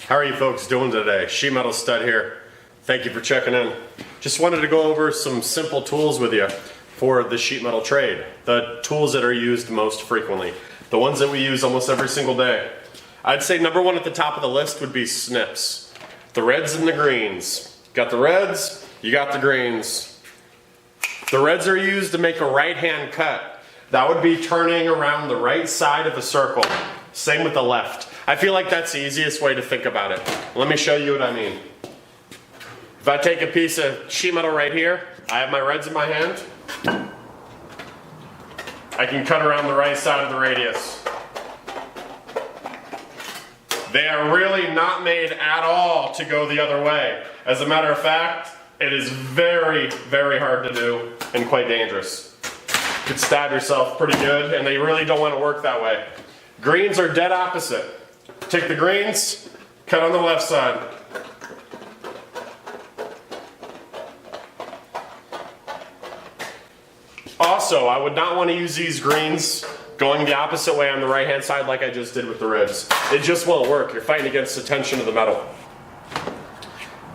How are you folks doing today? Sheet Metal Stud here. Thank you for checking in. Just wanted to go over some simple tools with you for the sheet metal trade. The tools that are used most frequently. The ones that we use almost every single day. I'd say number one at the top of the list would be snips. The reds and the greens. Got the reds, you got the greens. The reds are used to make a right-hand cut. That would be turning around the right side of a circle. Same with the left. I feel like that's the easiest way to think about it. Let me show you what I mean. If I take a piece of sheet metal right here, I have my reds in my hand. I can cut around the right side of the radius. They are really not made at all to go the other way. As a matter of fact, it is very, very hard to do and quite dangerous. You could stab yourself pretty good, and they really don't want to work that way. Greens are dead opposite. Take the greens, cut on the left side. Also, I would not want to use these greens going the opposite way on the right hand side like I just did with the reds. It just won't work. You're fighting against the tension of the metal.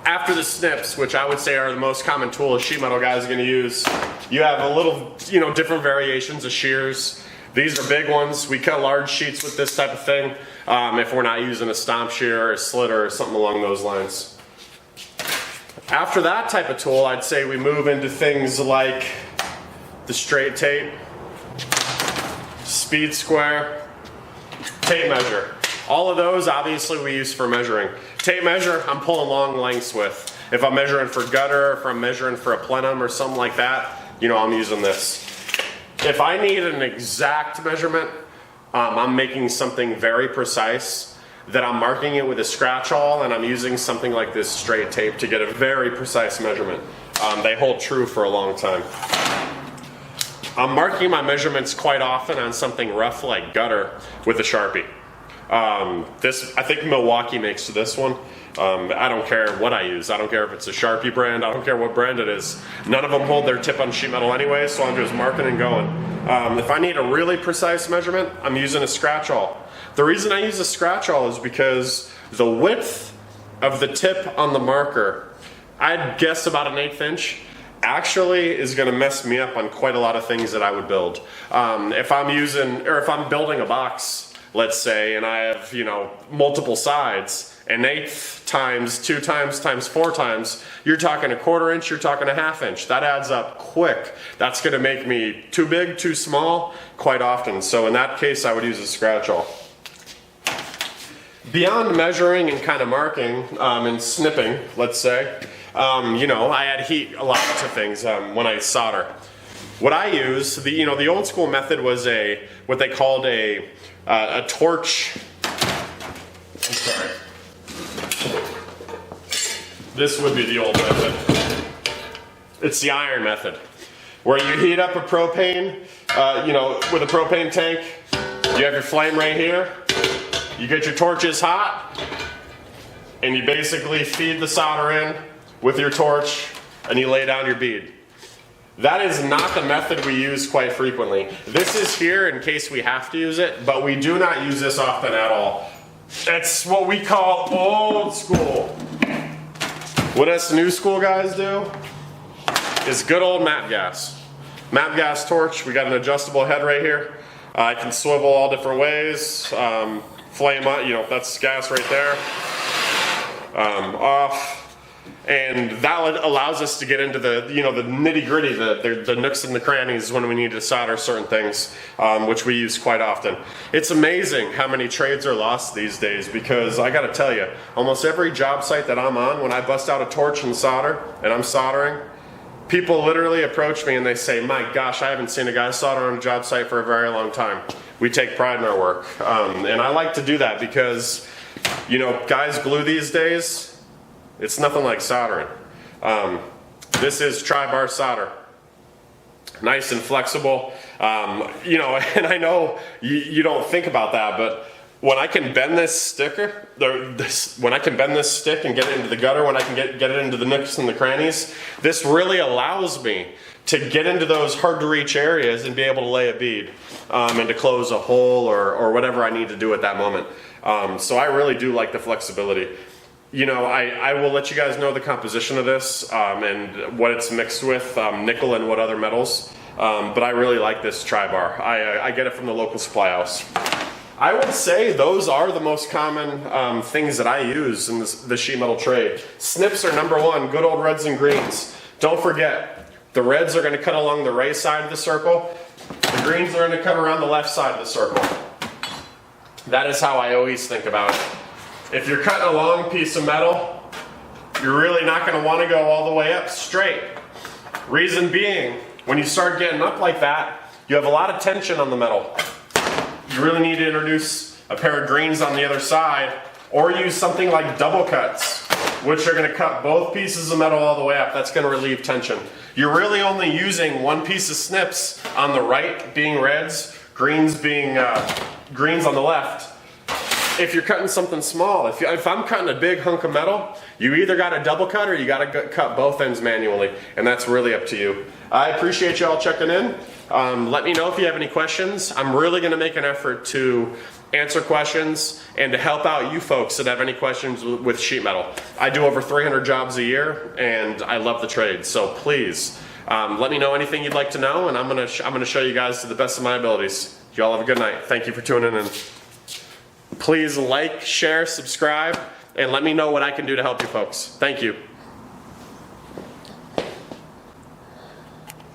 After the snips, which I would say are the most common tool a sheet metal guy is going to use, you have a little, different variations of shears. These are big ones. We cut large sheets with this type of thing if we're not using a stomp shear or a slitter or something along those lines. After that type of tool, I'd say we move into things like the straight tape, speed square, tape measure. All of those obviously we use for measuring. Tape measure, I'm pulling long lengths with. If I'm measuring for gutter, if I'm measuring for a plenum or something like that, I'm using this. If I need an exact measurement, I'm making something very precise, that I'm marking it with a scratch awl, and I'm using something like this straight tape to get a very precise measurement. They hold true for a long time. I'm marking my measurements quite often on something rough like gutter with a Sharpie. I think Milwaukee makes this one. I don't care what I use. I don't care if it's a Sharpie brand. I don't care what brand it is. None of them hold their tip on sheet metal anyway, so I'm just marking and going. If I need a really precise measurement, I'm using a scratch awl. The reason I use a scratch awl is because the width of the tip on the marker, I'd guess about an 1/8 inch, actually is going to mess me up on quite a lot of things that I would build. If I'm building a box, let's say, and I have, multiple sides, 1/8 times 2 times times 4 times, you're talking a 1/4 inch, you're talking a 1/2 inch. That adds up quick. That's going to make me too big, too small, quite often. So in that case, I would use a scratch awl. Beyond measuring and kind of marking and snipping, let's say, I add heat a lot to things when I solder. What I use, the old school method was what they called a torch. I'm sorry. This would be the old method. It's the iron method, where you heat up a propane, with a propane tank. You have your flame right here. You get your torches hot, and you basically feed the solder in with your torch, and you lay down your bead. That is not the method we use quite frequently. This is here in case we have to use it, but we do not use this often at all. It's what we call old school. What us new school guys do is good old map gas. Map gas torch, we got an adjustable head right here. I can swivel all different ways. Flame on, that's gas right there. Off. And that allows us to get into the nitty gritty, the nooks and the crannies when we need to solder certain things, which we use quite often. It's amazing how many trades are lost these days, because I gotta tell you, almost every job site that I'm on, when I bust out a torch and solder, and I'm soldering, people literally approach me and they say, my gosh, I haven't seen a guy solder on a job site for a very long time. We take pride in our work. And I like to do that because, guys glue these days, it's nothing like soldering. This is tri-bar solder. Nice and flexible. And I know you don't think about that, but when I can bend this stick and get it into the gutter, when I can get it into the nooks and the crannies, this really allows me to get into those hard to reach areas and be able to lay a bead and to close a hole or whatever I need to do at that moment. So I really do like the flexibility. You know, I will let you guys know the composition of this and what it's mixed with, nickel and what other metals. But I really like this tri-bar. I get it from the local supply house. I would say those are the most common things that I use in the sheet metal trade. Snips are number one, good old reds and greens. Don't forget, the reds are going to cut along the right side of the circle. The greens are going to cut around the left side of the circle. That is how I always think about it. If you're cutting a long piece of metal, you're really not going to want to go all the way up straight. Reason being, when you start getting up like that, you have a lot of tension on the metal. You really need to introduce a pair of greens on the other side, or use something like double cuts, which are going to cut both pieces of metal all the way up. That's going to relieve tension. You're really only using one piece of snips on the right being reds, greens being greens on the left. If you're cutting something small, if I'm cutting a big hunk of metal, you either got to double cut or you got to cut both ends manually, and that's really up to you. I appreciate y'all checking in. Let me know if you have any questions. I'm really going to make an effort to answer questions and to help out you folks that have any questions with sheet metal. I do over 300 jobs a year, and I love the trade. So please, let me know anything you'd like to know, and I'm gonna show you guys to the best of my abilities. Y'all have a good night. Thank you for tuning in. Please like, share, subscribe, and let me know what I can do to help you folks. Thank you.